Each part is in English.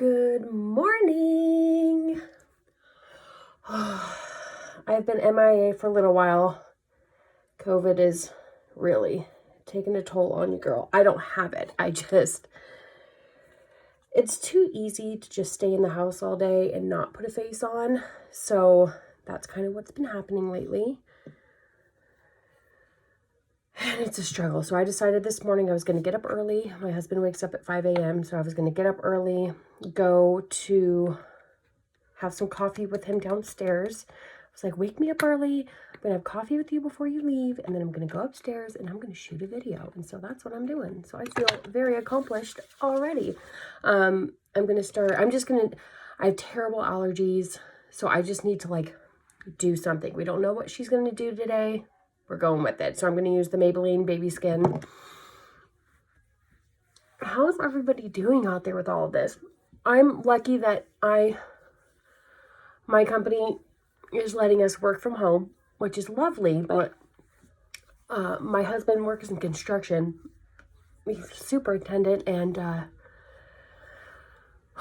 Good morning. I've been MIA for a little while. COVID is really taking a toll on you, girl. I don't have it. It's too easy to just stay in the house all day and not put a face on. So that's kind of what's been happening lately. And it's a struggle. So I decided this morning I was going to get up early. My husband wakes up at 5 a.m. So I was going to get up early, go to have some coffee with him downstairs. I was like, wake me up early. I'm going to have coffee with you before you leave. And then I'm going to go upstairs and I'm going to shoot a video. And so that's what I'm doing. So I feel very accomplished already. I have terrible allergies. So I just need to do something. We don't know what she's going to do today. We're going with it. So I'm going to use the Maybelline Baby Skin. How's everybody doing out there with all of this? I'm lucky that my company is letting us work from home, which is lovely, but my husband works in construction. He's a superintendent, and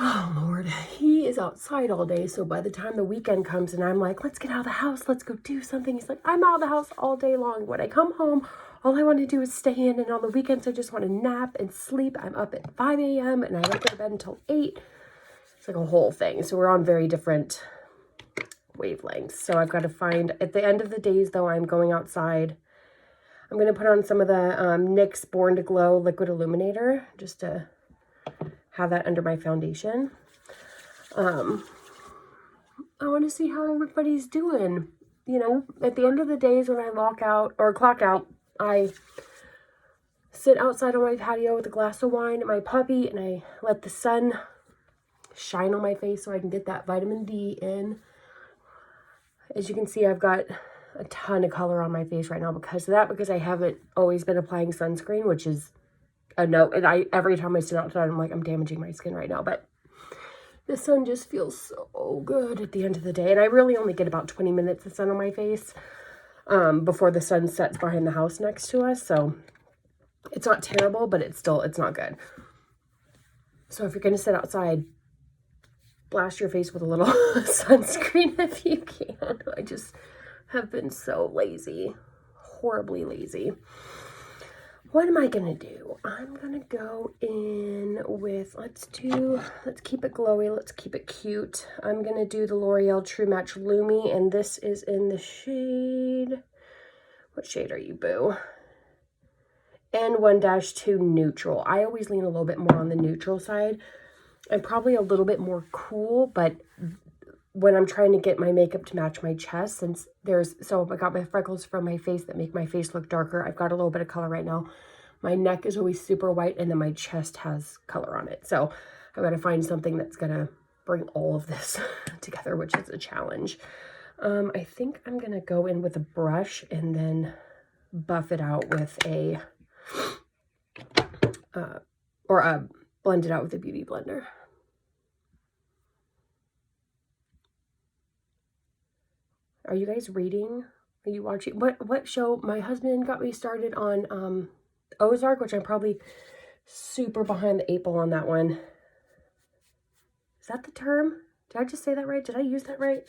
oh Lord, he is outside all day. So by the time the weekend comes and I'm like, let's get out of the house, let's go do something, he's like, I'm out of the house all day long. When I come home, all I want to do is stay in, and on the weekends I just want to nap and sleep. I'm up at 5 a.m. and I don't go to bed until 8. It's like a whole thing. So we're on very different wavelengths. So I've got to find, at the end of the days though, I'm going outside. I'm going to put on some of the NYX Born to Glow Liquid Illuminator just to have that under my foundation. I want to see how everybody's doing. You know, at the end of the days when I clock out, I sit outside on my patio with a glass of wine and my puppy, and I let the sun shine on my face so I can get that vitamin D in. As you can see, I've got a ton of color on my face right now because of that, because I haven't always been applying sunscreen, which is a no. And every time I sit outside, I'm like, I'm damaging my skin right now. But the sun just feels so good at the end of the day. And I really only get about 20 minutes of sun on my face before the sun sets behind the house next to us. So it's not terrible, but it's not good. So if you're going to sit outside, blast your face with a little sunscreen if you can. I just have been so lazy, horribly lazy. What am I gonna do? I'm gonna go in with, let's keep it glowy, let's keep it cute. I'm gonna do the L'Oreal True Match Lumi, and this is in the shade, what shade are you, boo? N1-2 Neutral. I always lean a little bit more on the neutral side. I'm probably a little bit more cool, but when I'm trying to get my makeup to match my chest, so I got my freckles from my face that make my face look darker. I've got a little bit of color right now. My neck is always super white, and then my chest has color on it. So I've got to find something that's going to bring all of this together, which is a challenge. I think I'm going to go in with a brush and then buff it out with blend it out with a beauty blender. Are you guys reading? Are you watching? What show? My husband got me started on Ozark, which I'm probably super behind the 8 ball on that one. Is that the term? Did I just say that right? Did I use that right?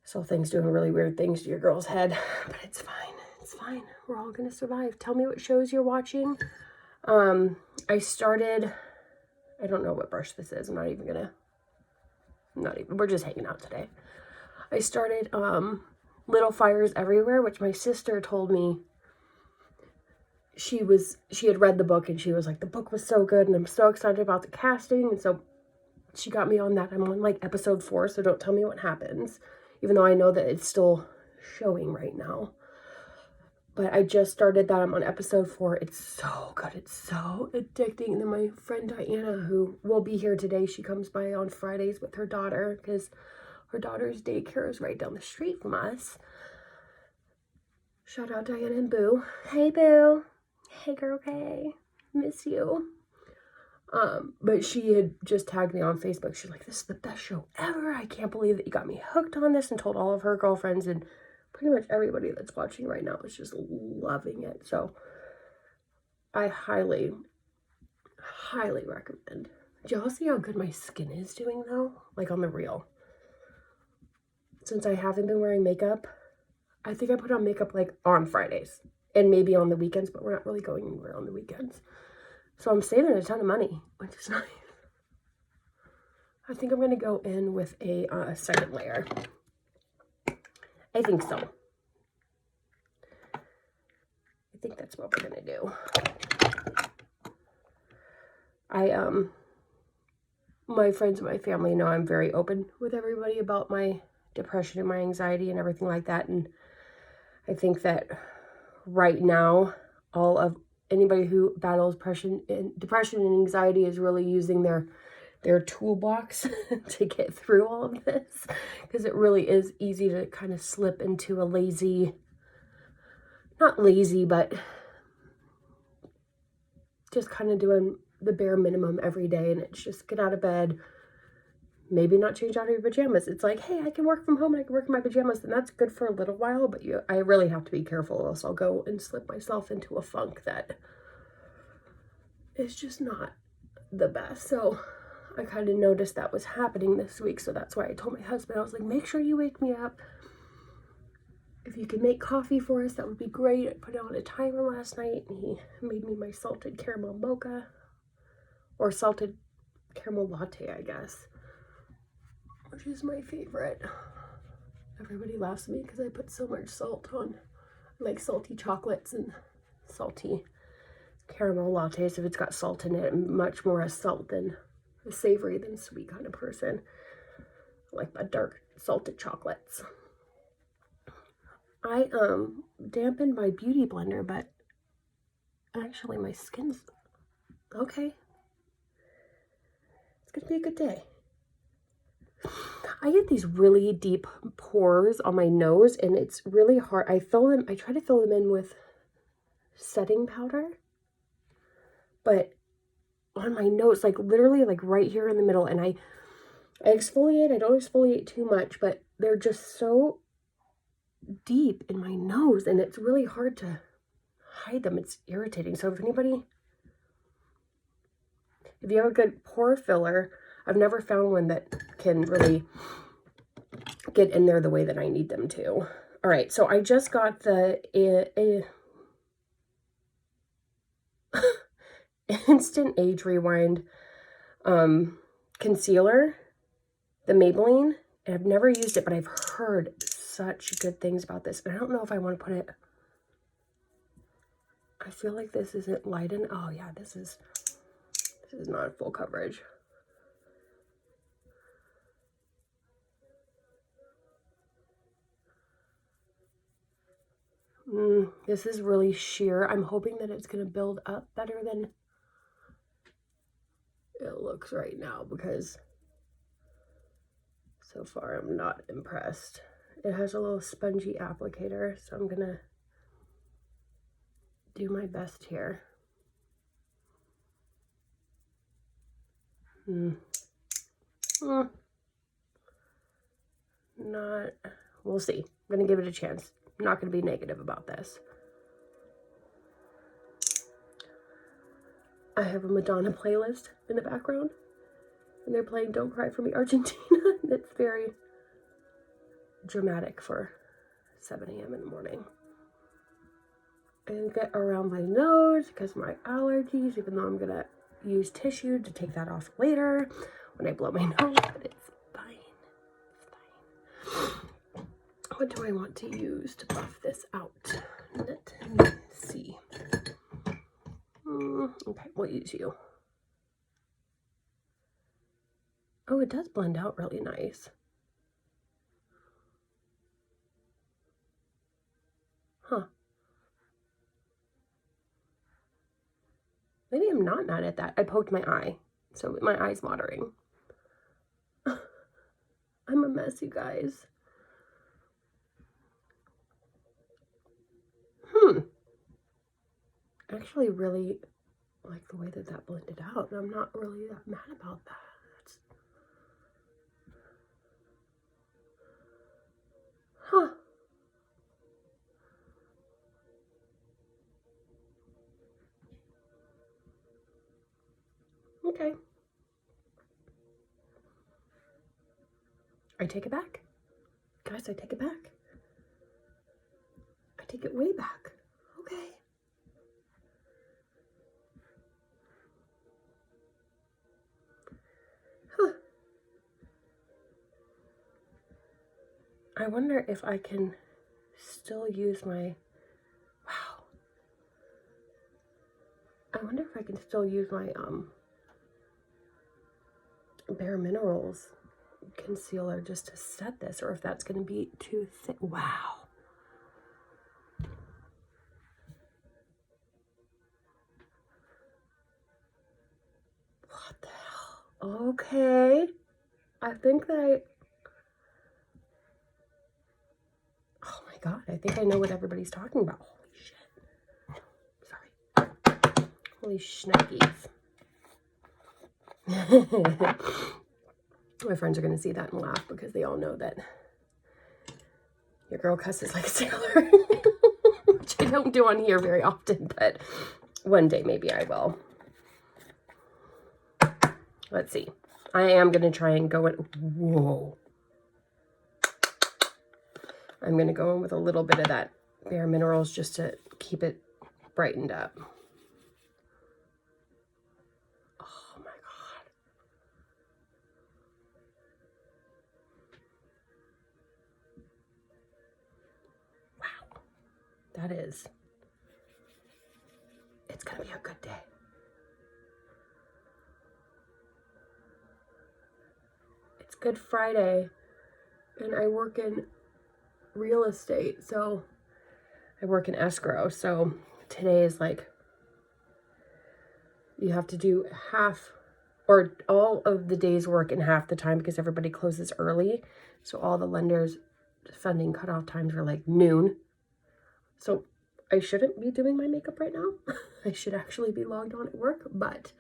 This whole thing's doing really weird things to your girl's head, but it's fine. It's fine. We're all gonna survive. Tell me what shows you're watching. I don't know what brush this is. We're just hanging out today. I started Little Fires Everywhere, which my sister told me she had read the book, and she was like, the book was so good and I'm so excited about the casting. And so she got me on that. I'm on episode 4, so don't tell me what happens, even though I know that it's still showing right now. But I just started that. I'm on episode 4. It's so good. It's so addicting. And then my friend Diana, who will be here today, she comes by on Fridays with her daughter because her daughter's daycare is right down the street from us. Shout out Diana and Boo. Hey, Boo. Hey, girl. Hey. Miss you. But she had just tagged me on Facebook. She's like, this is the best show ever. I can't believe that you got me hooked on this, and told all of her girlfriends, and pretty much everybody that's watching right now is just loving it. So I highly, highly recommend. Do y'all see how good my skin is doing though? Like on the real. Since I haven't been wearing makeup, I think I put on makeup like on Fridays and maybe on the weekends, but we're not really going anywhere on the weekends. So I'm saving a ton of money, which is nice. I think I'm going to go in with a second layer. I think so. I think that's what we're going to do. My friends and my family know I'm very open with everybody about my depression and my anxiety and everything like that. And I think that right now, all of anybody who battles depression and anxiety is really using their toolbox to get through all of this, because it really is easy to kind of slip into a not lazy, but just kind of doing the bare minimum every day. And it's just get out of bed, maybe not change out of your pajamas. It's like, hey, I can work from home and I can work in my pajamas, and that's good for a little while, but I really have to be careful, or else I'll go and slip myself into a funk that is just not the best. So I kind of noticed that was happening this week, so that's why I told my husband, I was like, make sure you wake me up. If you could make coffee for us, that would be great. I put it on a timer last night, and he made me my salted caramel mocha, or salted caramel latte, I guess, which is my favorite. Everybody laughs at me because I put so much salt on, like salty chocolates and salty caramel lattes. If it's got salt in it, I'm much more a salt than a savory than sweet kind of person. I like my dark salted chocolates. I dampened my beauty blender, but actually my skin's okay. It's gonna be a good day. I get these really deep pores on my nose, and it's really hard. I try to fill them in with setting powder, but on my nose, like literally like right here in the middle, and I exfoliate. I don't exfoliate too much, but they're just so deep in my nose, and it's really hard to hide them. It's irritating. So if you have a good pore filler, I've never found one that can really get in there the way that I need them to. All right, so I just got the Instant Age Rewind concealer, the Maybelline, and I've never used it, but I've heard such good things about this. And I don't know if I want to put it, I feel like this isn't light enough. Oh yeah, this is not full coverage. This is really sheer. I'm hoping that it's going to build up better than it looks right now, because so far I'm not impressed. It has a little spongy applicator, so I'm going to do my best here. We'll see. I'm going to give it a chance. I'm not going to be negative about this. I have a Madonna playlist in the background, and they're playing Don't Cry For Me Argentina. It's very dramatic for 7 a.m. in the morning. And get around my nose because of my allergies, even though I'm going to use tissue to take that off later when I blow my nose, but it's fine. It's fine. What do I want to use to buff this out? Let me see. Okay, we'll use you. Oh, it does blend out really nice. Huh. Maybe I'm not mad at that. I poked my eye, so my eye's watering. I'm a mess, you guys. I actually really like the way that blended out, and I'm not really that mad about that. Okay. I take it back. Guys, I take it back. I take it way back. Okay. Huh. I wonder if I can still use my... Wow. I wonder if I can still use my Bare Minerals concealer just to set this, or if that's going to be too thick. Wow. What the hell? Okay. I think that oh my God, I think I know what everybody's talking about. Holy shit. Sorry. Holy shnikes. My friends are going to see that and laugh because they all know that your girl cusses like a sailor. Which I don't do on here very often, but one day maybe I will. Let's see. I am going to try and go in. Whoa. I'm going to go in with a little bit of that Bare Minerals just to keep it brightened up. Oh my God. Wow. That is. It's going to be a good day. It's Good Friday, and I work in real estate, so I work in escrow, so today is like you have to do half or all of the day's work in half the time because everybody closes early, so all the lenders funding cutoff times are like noon. So I shouldn't be doing my makeup right now. I should actually be logged on at work, but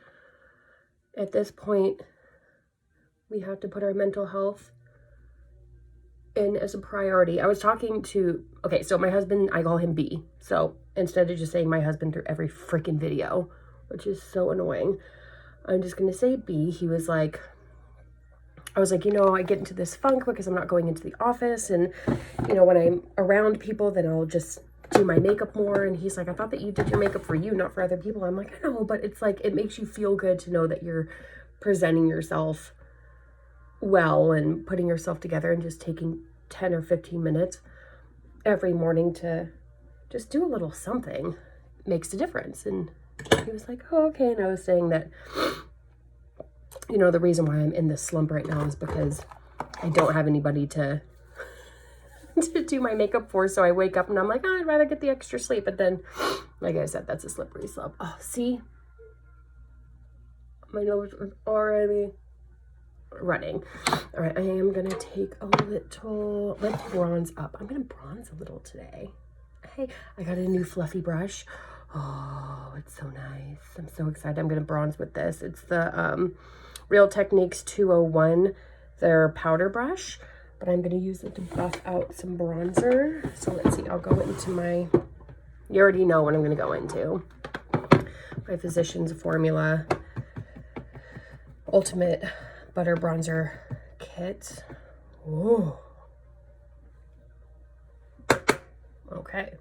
at this point we have to put our mental health in as a priority. I was talking to, okay, so my husband, I call him B. So instead of just saying my husband through every freaking video, which is so annoying, I'm just going to say B. He was like, I was like, you know, I get into this funk because I'm not going into the office. And, you know, when I'm around people, then I'll just do my makeup more. And he's like, I thought that you did your makeup for you, not for other people. I'm like, I know, but it's like, it makes you feel good to know that you're presenting yourself well and putting yourself together and just taking 10 or 15 minutes every morning to just do a little something makes a difference. And he was like, oh, okay. And I was saying that, you know, the reason why I'm in this slump right now is because I don't have anybody to do my makeup for. So I wake up and I'm like, oh, I'd rather get the extra sleep. But then, like I said, that's a slippery slope. Oh, see? My nose was already running. All right, I am gonna take a little, let's bronze up. I'm gonna bronze a little today. Hey, I got a new fluffy brush. Oh, it's so nice. I'm so excited. I'm gonna bronze with this. It's the Real Techniques 201, their powder brush, but I'm gonna use it to buff out some bronzer. So let's see, I'll go into my, you already know what I'm gonna go into. My Physicians Formula Ultimate Butter Bronzer Kit. Ooh. Okay.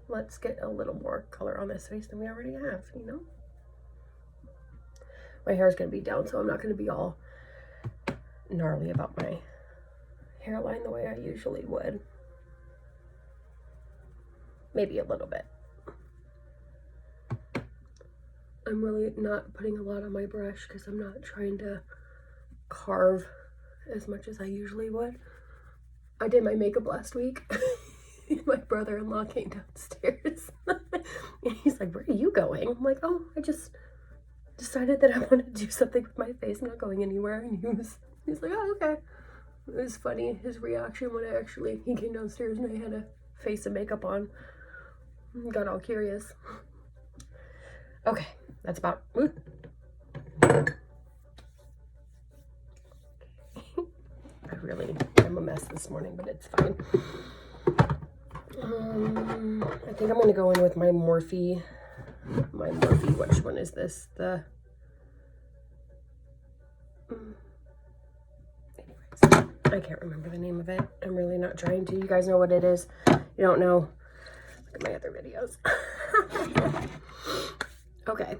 Let's get a little more color on this face than we already have, you know? My hair is going to be down, so I'm not going to be all gnarly about my hairline the way I usually would. Maybe a little bit. I'm really not putting a lot on my brush because I'm not trying to carve as much as I usually would. I did my makeup last week. My brother-in-law came downstairs. And he's like, where are you going? I'm like, oh, I just decided that I wanted to do something with my face. I'm not going anywhere. And he's like, oh, okay. It was funny, his reaction when he came downstairs and I had a face and makeup on. Got all curious. Okay, that's about... I'm a mess this morning, but it's fine. I think I'm going to go in with my Morphe. Which one is this? The Anyways, I can't remember the name of it. I'm really not trying to. You guys know what it is. You don't know. Look at my other videos. Okay.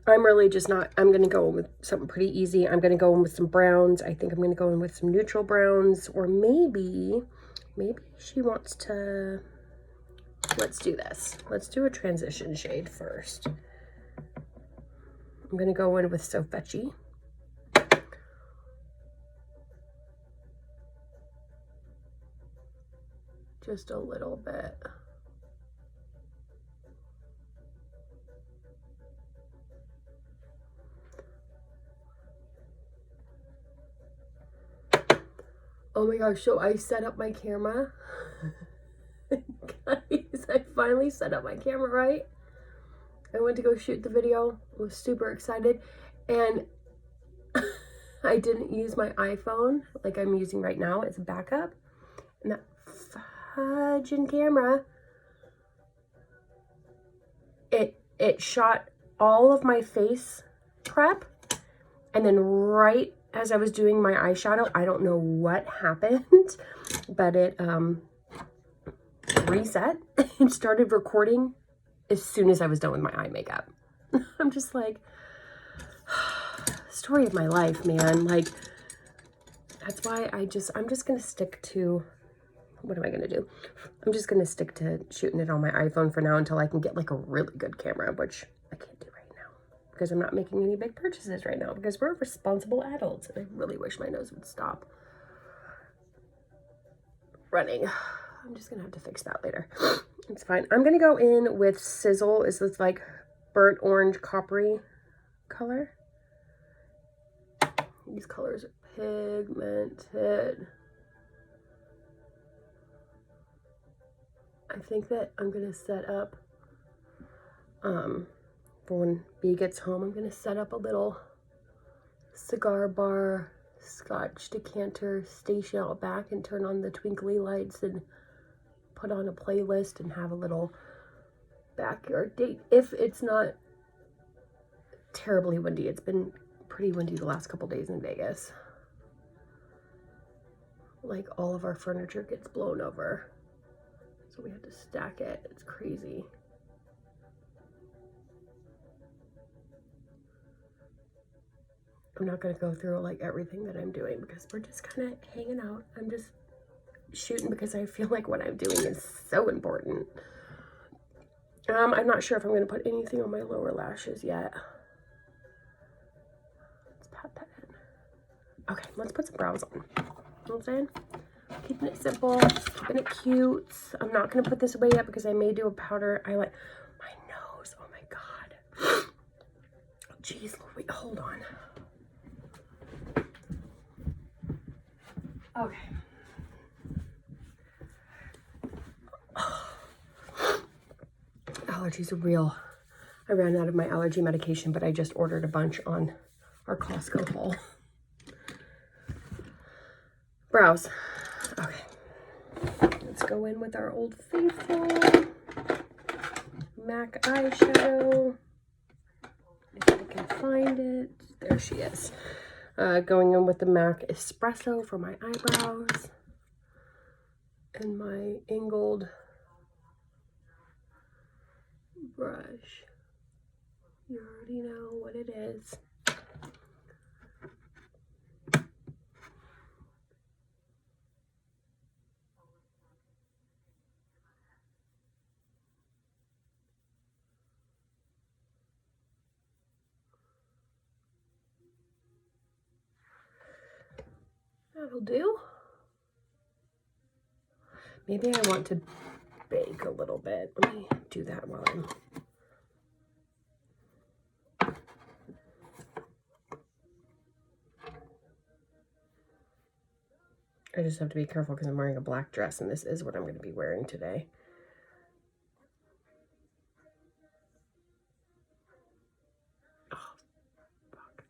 I'm really just not, I'm going to go with something pretty easy. I'm going to go in with some browns. I think I'm going to go in with some neutral browns, or maybe she wants to, let's do this. Let's do a transition shade first. I'm going to go in with So Fetchy. Just a little bit. Oh my gosh, so I set up my camera. Guys, I finally set up my camera right. I went to go shoot the video. I was super excited. And I didn't use my iPhone like I'm using right now. It's a backup. And that fudging camera, it shot all of my face prep. And then right as I was doing my eyeshadow, I don't know what happened, but it reset and started recording as soon as I was done with my eye makeup. I'm just like, story of my life, man. Like, that's why I'm just gonna stick to, what am I gonna do? I'm just gonna stick to shooting it on my iPhone for now until I can get like a really good camera, which I can't do right now because I'm not making any big purchases right now because we're responsible adults, and I really wish my nose would stop running. I'm just gonna have to fix that later. It's fine. I'm gonna go in with Sizzle. Is this like burnt orange coppery color? These colors are pigmented. I think that I'm gonna set up, for when B gets home, I'm gonna set up a little cigar bar scotch decanter station out back and turn on the twinkly lights and put on a playlist and have a little backyard date if it's not terribly windy. It's been pretty windy the last couple days in Vegas. Like, all of our furniture gets blown over, so we have to stack it. It's crazy. I'm not going to go through like everything that I'm doing because we're just kind of hanging out. I'm just shooting because I feel like what I'm doing is so important. I'm not sure if I'm going to put anything on my lower lashes yet. Let's pat that in. Okay, let's put some brows on. You know what I'm saying? Keeping it simple, keeping it cute. I'm not going to put this away yet because I may do a powder eyeliner. My nose, oh my God. Jeez, wait, hold on. Okay. Allergies are real. I ran out of my allergy medication, but I just ordered a bunch on our Costco haul. Brows. Okay. Let's go in with our Old Faithful MAC eyeshadow. If I can find it. There she is. Going in with the MAC Espresso for my eyebrows. And my angled brush. You already know what it is. That'll do. Maybe I want to bake a little bit. Let me do that while I'm... I just have to be careful because I'm wearing a black dress, and this is what I'm going to be wearing today. Oh, fuck.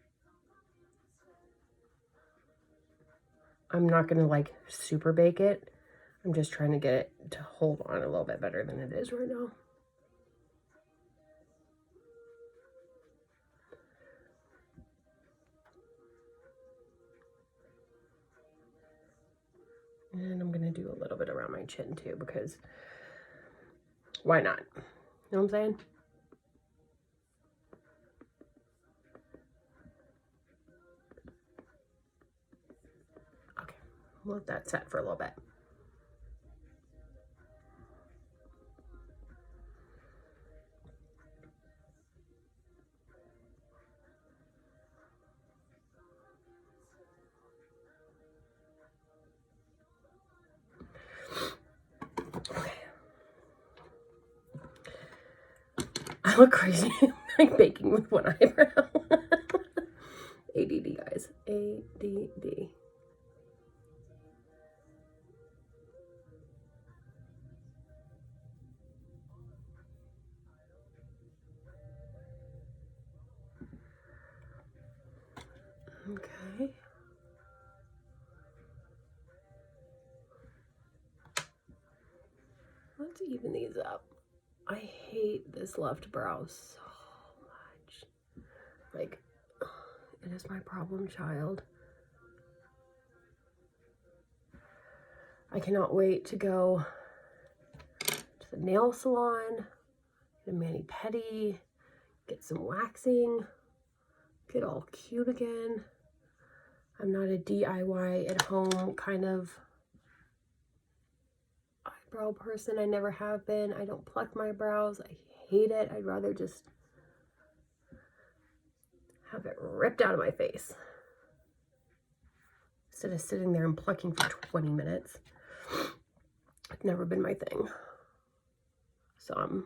I'm not going to like super bake it. I'm just trying to get it to hold on a little bit better than it is right now. do a little bit around my chin too, because why not? You know what I'm saying? Okay, let that set for a little bit. Okay. I look crazy, like baking with one eyebrow. ADD, guys. ADD. Okay. Let's even these up. I hate this left brow so much. Like, it is my problem child. I cannot wait to go to the nail salon, get a mani-pedi, get some waxing, get all cute again. I'm not a DIY at home kind of eyebrow person. I never have been. I don't pluck my brows. I hate it. I'd rather just have it ripped out of my face instead of sitting there and plucking for 20 minutes. It's never been my thing. So I'm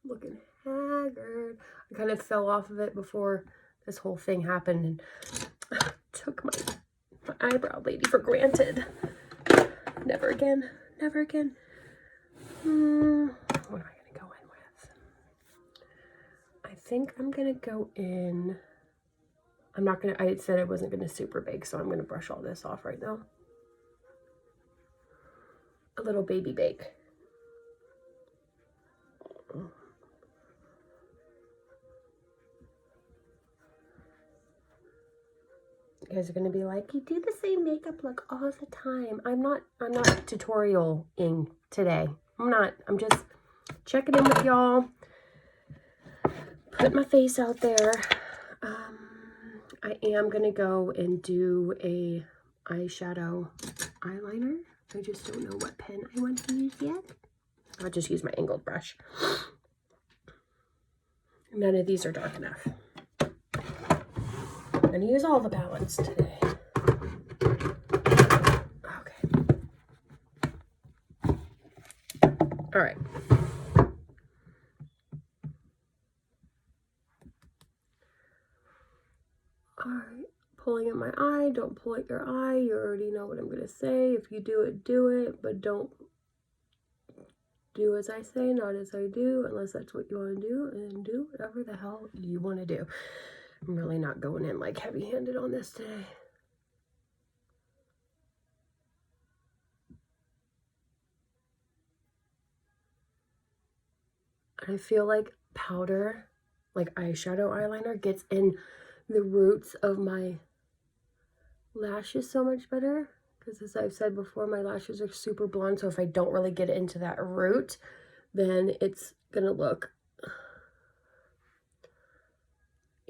looking haggard. I kind of fell off of it before this whole thing happened and took my eyebrow lady for granted. Never again. Never again. What am I going to go in with? I think I'm going to go in. I'm not going to, I said I wasn't going to super bake, so I'm going to brush all this off right now. A little baby bake. You guys are going to be like, you do the same makeup look all the time. I'm not tutorial-ing today. I'm just checking in with y'all. Put my face out there. I am going to go and do a eyeshadow eyeliner. I just don't know what pen I want to use yet. I'll just use my angled brush. None of these are dark enough. I'm going to use all the palettes today. Okay. All right. All right. Pulling at my eye. Don't pull at your eye. You already know what I'm going to say. If you do it, do it. But don't do as I say, not as I do, unless that's what you want to do. And do whatever the hell you want to do. I'm really not going in like heavy-handed on this today. I feel like powder, like eyeshadow eyeliner, gets in the roots of my lashes so much better. Because as I've said before, my lashes are super blonde. So if I don't really get into that root, then it's going to look...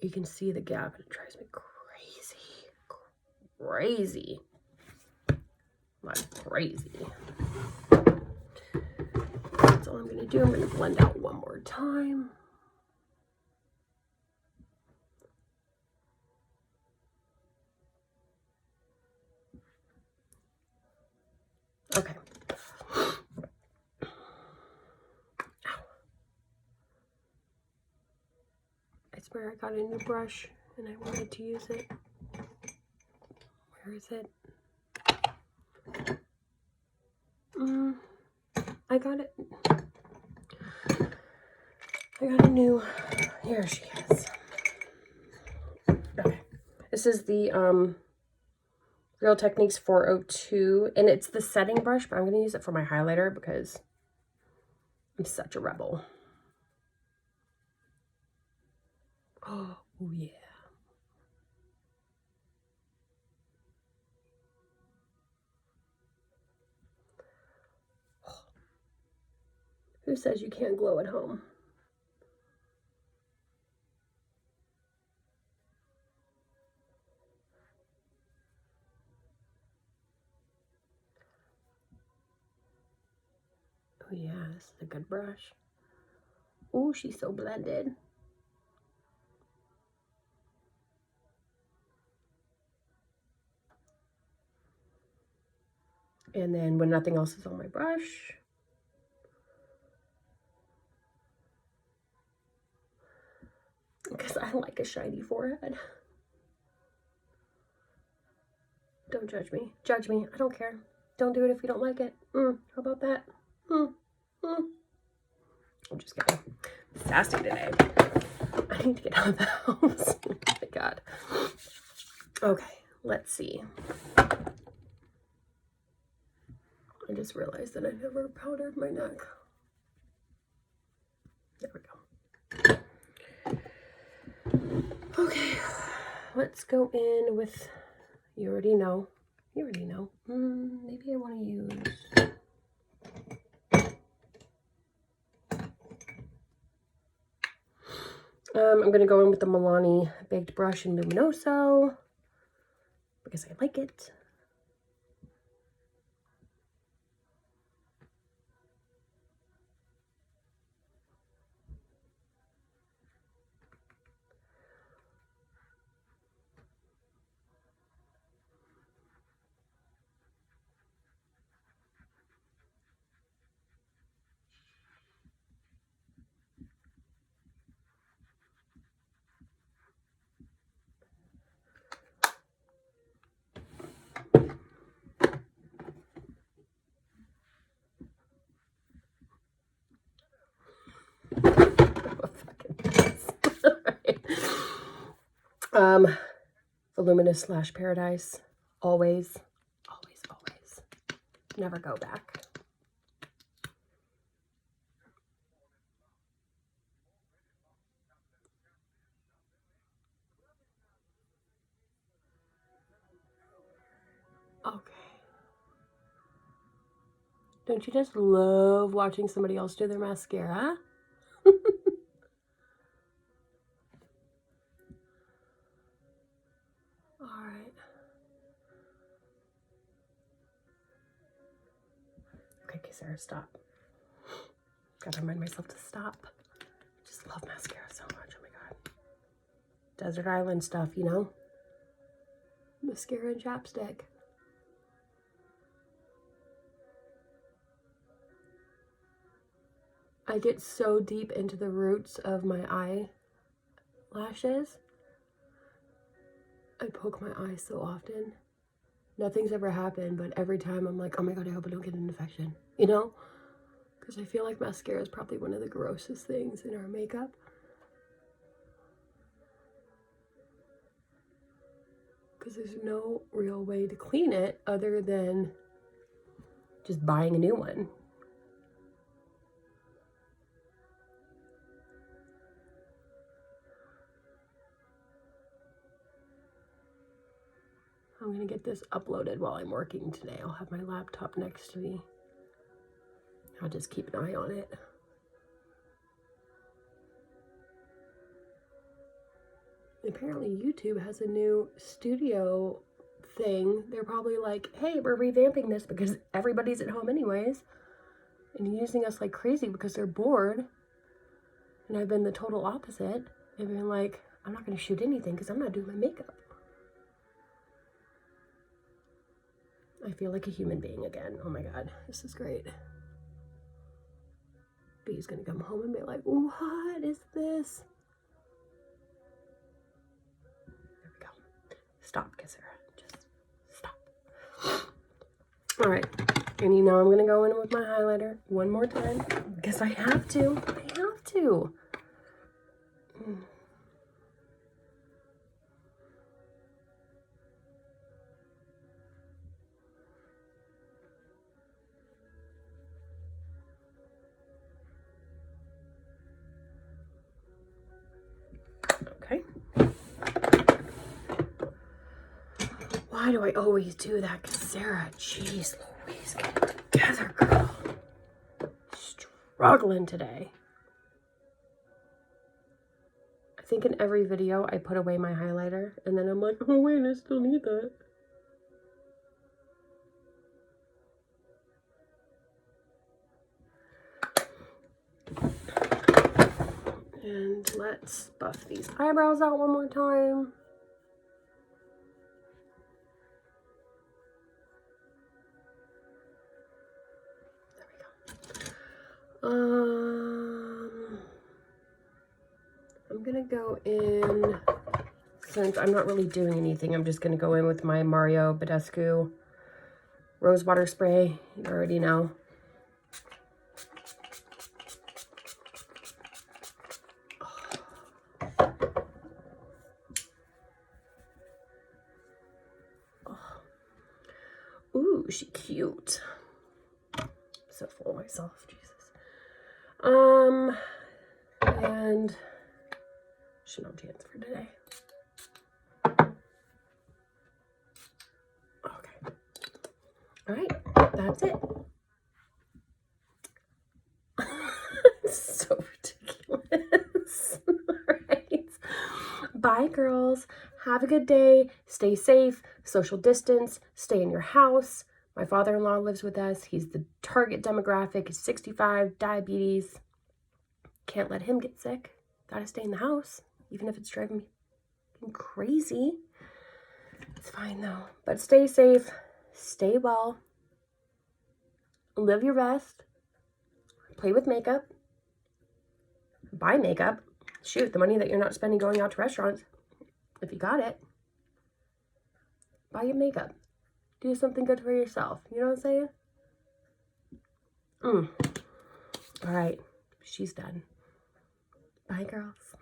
You can see the gap and it drives me crazy. Crazy. Like crazy. That's all I'm going to do. I'm going to blend out one more time. Okay. I swear I got a new brush and I wanted to use it. Where is it? I got it. I got a new, here she is. Okay. This is the Real Techniques 402, and it's the setting brush, but I'm going to use it for my highlighter because I'm such a rebel. Oh, yeah. Who says you can't glow at home? Oh yeah, this is a good brush. Oh, she's so blended. And then when nothing else is on my brush, because I like a shiny forehead. Don't judge me. Judge me. I don't care. Don't do it if you don't like it. How about that? I'm just kidding. Sassy today. I need to get out of the house. Oh my god. Okay, let's see. I just realized that I never powdered my neck. There we go. Okay, let's go in with, you already know. Maybe I want to use, I'm going to go in with the Milani Baked Brush in Luminoso because I like it. Voluminous Lash Paradise. Always. Never go back. Okay. Don't you just love watching somebody else do their mascara? Alright. Okay, Sarah, stop. Gotta remind myself to stop. I just love mascara so much. Oh my god. Desert Island stuff, you know? Mascara and chapstick. I get so deep into the roots of my eyelashes. I poke my eyes so often. Nothing's ever happened, but every time I'm like, oh my god, I hope I don't get an infection. You know? Because I feel like mascara is probably one of the grossest things in our makeup. Because there's no real way to clean it other than just buying a new one. I'm going to get this uploaded while I'm working today. I'll have my laptop next to me. I'll just keep an eye on it. Apparently YouTube has a new studio thing. They're probably like, hey, we're revamping this because everybody's at home anyways and using us like crazy because they're bored. And I've been the total opposite. I've been like, I'm not going to shoot anything because I'm not doing my makeup. I feel like a human being again. Oh my god, this is great. B's gonna come home and be like, what is this? There we go. Stop, Sarah. Just stop. All right. And you know I'm gonna go in with my highlighter one more time because I have to. I have to. Okay. Why do I always do that? Sarah, jeez Louise, get it together, girl. struggling today. I think in every video I put away my highlighter and then I'm like, oh wait, I still need that. And let's buff these eyebrows out one more time. There we go. I'm gonna go in, since I'm not really doing anything, I'm just gonna go in with my Mario Badescu rose water spray. You already know. Ooh, she cute. I'm so full of myself, Jesus. And she no chance for today. Okay. All right, that's it. So ridiculous. All right. Bye, girls. Have a good day. Stay safe. Social distance. Stay in your house. My father-in-law lives with us. He's the target demographic. He's 65, diabetes. Can't let him get sick. Gotta stay in the house, even if it's driving me crazy. It's fine though. But stay safe. Stay well. Live your best. Play with makeup. Buy makeup. Shoot, the money that you're not spending going out to restaurants, if you got it, buy your makeup. Do something good for yourself. You know what I'm saying? All right. She's done. Bye, girls.